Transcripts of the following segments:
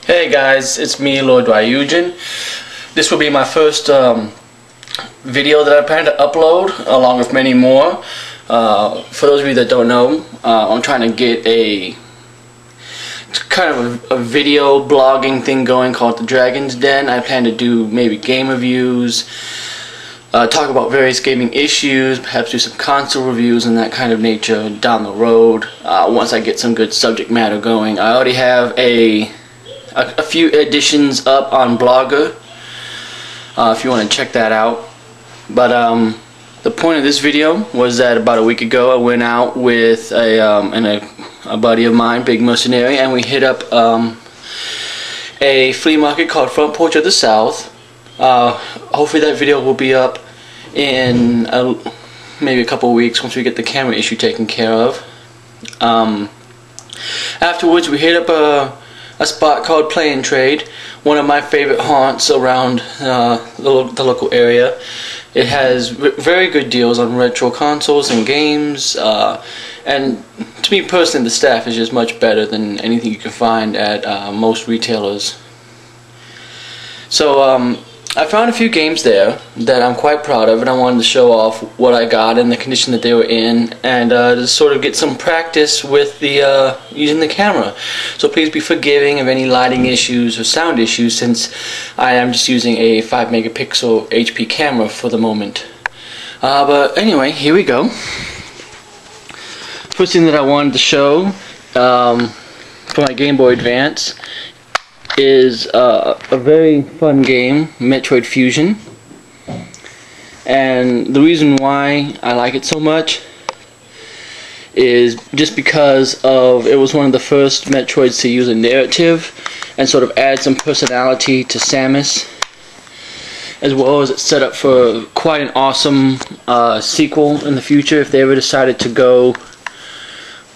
Hey guys, it's me, Lord Ryujin. This will be my first video that I plan to upload, along with many more. For those of you that don't know, I'm trying to get a video blogging thing going called The Dragon's Den. I plan to do maybe game reviews, talk about various gaming issues, perhaps do some console reviews and that kind of nature down the road, once I get some good subject matter going. I already have a few editions up on Blogger, if you want to check that out. But the point of this video was that about a week ago I went out with a buddy of mine, Big Mercenary, and we hit up a flea market called Front Porch of the South. Hopefully that video will be up in maybe a couple weeks once we get the camera issue taken care of. Afterwards we hit up a spot called Play and Trade, one of my favorite haunts around the local area. It has very good deals on retro consoles and games, and to me personally, the staff is just much better than anything you can find at most retailers. So I found a few games there that I'm quite proud of, and I wanted to show off what I got and the condition that they were in, and to sort of get some practice with the using the camera. So please be forgiving of any lighting issues or sound issues, since I am just using a 5 megapixel HP camera for the moment. But anyway, here we go. First thing that I wanted to show for my Game Boy Advance is a very fun game, Metroid Fusion. And the reason why I like it so much is just because of it was one of the first Metroids to use a narrative and sort of add some personality to Samus, as well as it's set up for quite an awesome sequel in the future if they ever decided to go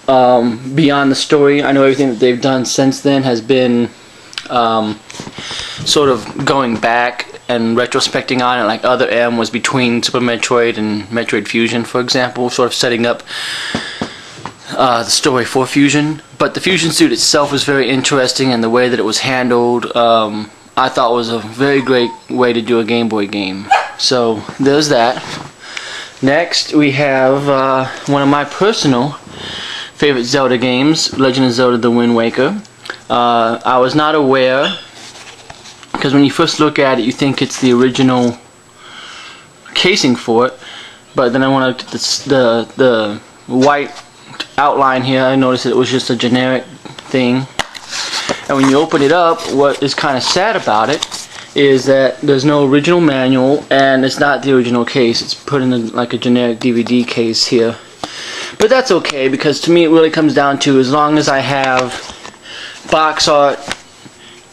beyond the story. I know everything that they've done since then has been sort of going back and retrospecting on it, like Other M was between Super Metroid and Metroid Fusion, for example, sort of setting up the story for Fusion. But the Fusion suit itself was very interesting, and the way that it was handled I thought was a very great way to do a Game Boy game. So there's that. Next we have one of my personal favorite Zelda games, Legend of Zelda: The Wind Waker. I was not aware, because when you first look at it you think it's the original casing for it, but then I went up to the white outline here, I noticed that it was just a generic thing. And when you open it up, what is kind of sad about it is that there's no original manual, and it's not the original case. It's put in like a generic DVD case here. But that's okay, because to me it really comes down to, as long as I have box art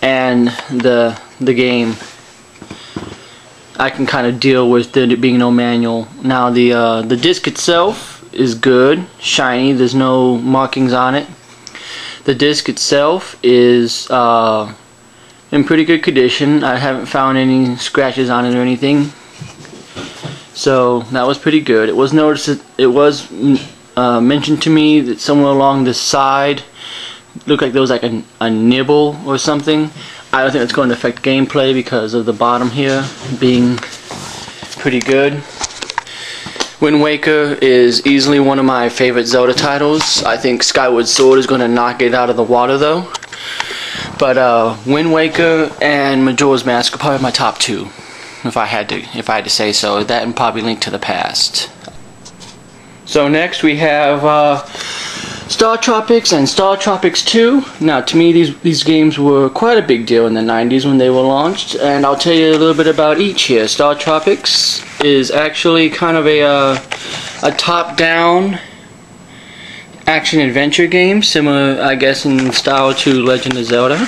and the game, I can kind of deal with there being no manual. Now the disc itself is good, shiny, there's no markings on it. The disc itself is in pretty good condition. I haven't found any scratches on it or anything, so that was pretty good. It was noticed, it was mentioned to me that somewhere along the side looked like there was like a nibble or something. I don't think it's going to affect gameplay because of the bottom here being pretty good. Wind Waker is easily one of my favorite Zelda titles. I think Skyward Sword is going to knock it out of the water though. But Wind Waker and Majora's Mask are probably my top two, if I had to say so. That and probably Link to the Past. So next we have Star Tropics and Star Tropics 2. Now to me these games were quite a big deal in the 90s when they were launched, and I'll tell you a little bit about each here. Star Tropics is actually kind of a top-down action-adventure game, similar I guess in style to Legend of Zelda.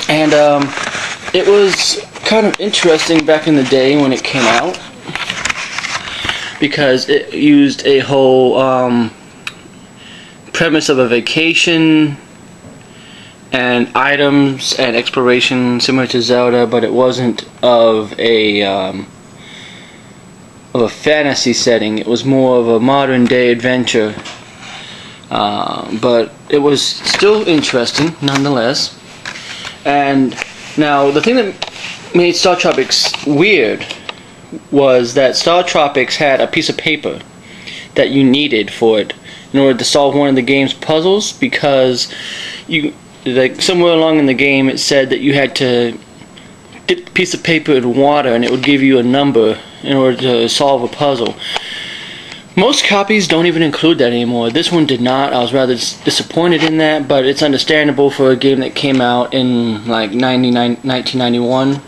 And it was kind of interesting back in the day when it came out, because it used a whole premise of a vacation and items and exploration similar to Zelda, but it wasn't of a fantasy setting. It was more of a modern day adventure but it was still interesting nonetheless. And now the thing that made Star Tropics weird was that Star Tropics had a piece of paper that you needed for it in order to solve one of the game's puzzles, because like somewhere along in the game it said that you had to dip the piece of paper in water and it would give you a number in order to solve a puzzle. Most copies don't even include that anymore. This one did not. I was rather disappointed in that, but it's understandable for a game that came out in like 1991.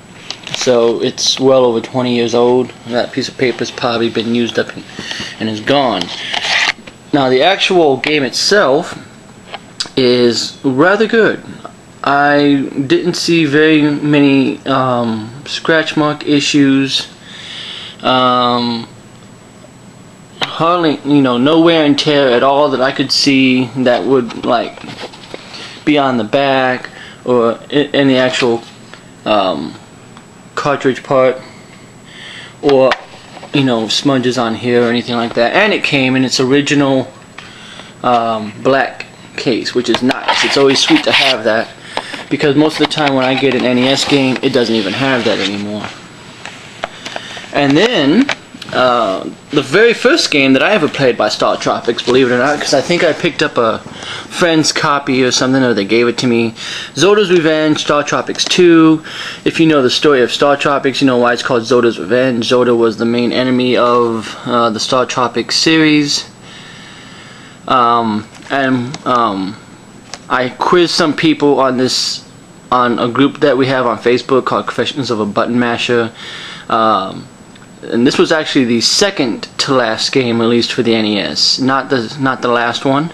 So it's well over 20 years old. That piece of paper's probably been used up and is gone. Now the actual game itself is rather good. I didn't see very many scratch mark issues. Hardly, no wear and tear at all that I could see that would like be on the back or in the actual cartridge part, or smudges on here or anything like that. And it came in its original black case, which is nice. It's always sweet to have that, because most of the time when I get an NES game, it doesn't even have that anymore. And then the very first game that I ever played by Star Tropics, believe it or not, because I think I picked up a friend's copy or something, or they gave it to me. Zoda's Revenge, Star Tropics 2. If you know the story of Star Tropics, you know why it's called Zoda's Revenge. Zoda was the main enemy of the Star Tropics series. I quizzed some people on a group that we have on Facebook called Confessions of a Button Masher. And this was actually the second to last game released for the NES, not the last one.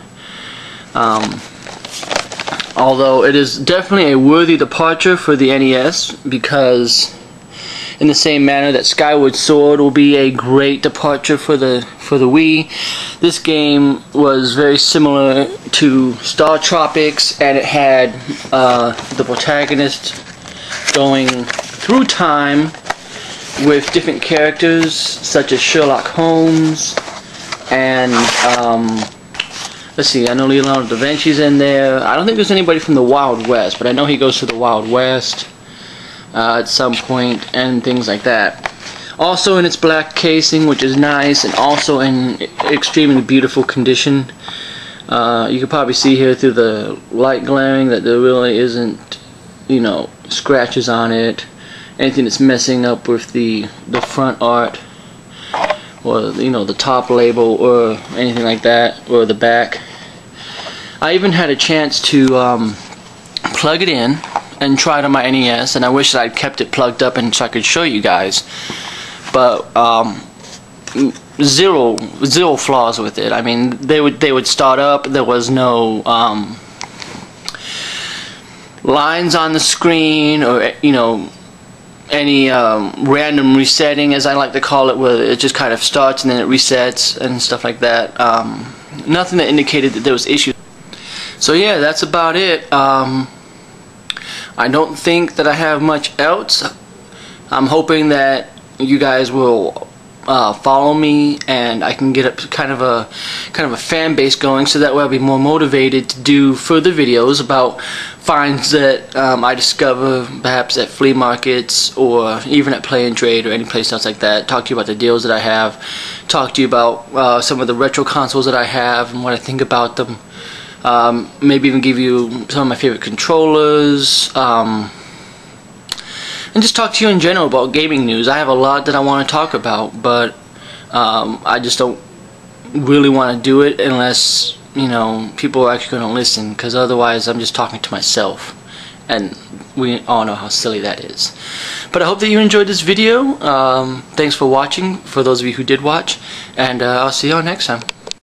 Although it is definitely a worthy departure for the NES, because in the same manner that Skyward Sword will be a great departure for the Wii, this game was very similar to Star Tropics, and it had the protagonist going through time with different characters such as Sherlock Holmes and let's see, I know Leonardo da Vinci's in there. I don't think there's anybody from the Wild West, but I know he goes to the Wild West at some point and things like that. Also in its black casing, which is nice, and also in extremely beautiful condition. You can probably see here through the light glaring that there really isn't, scratches on it, anything that's messing up with the front art, or the top label or anything like that, or the back. I even had a chance to plug it in and try it on my NES, and I wish that I'd kept it plugged up and so I could show you guys, but zero flaws with it. I mean, they would start up. There was no lines on the screen, or any random resetting, as I like to call it, where it just kind of starts and then it resets and stuff like that. Nothing that indicated that there was issues. So yeah, that's about it. I don't think that I have much else. I'm hoping that you guys will follow me, and I can get up kind of a fan base going, so that way I'll be more motivated to do further videos about finds that I discover perhaps at flea markets or even at Play and Trade or any place else like that. Talk to you about the deals that I have, talk to you about some of the retro consoles that I have and what I think about them. Maybe even give you some of my favorite controllers, and just talk to you in general about gaming news. I have a lot that I want to talk about, but I just don't really want to do it unless people are actually going to listen, because otherwise I'm just talking to myself, and we all know how silly that is. But I hope that you enjoyed this video. Thanks for watching, for those of you who did watch, and I'll see you all next time.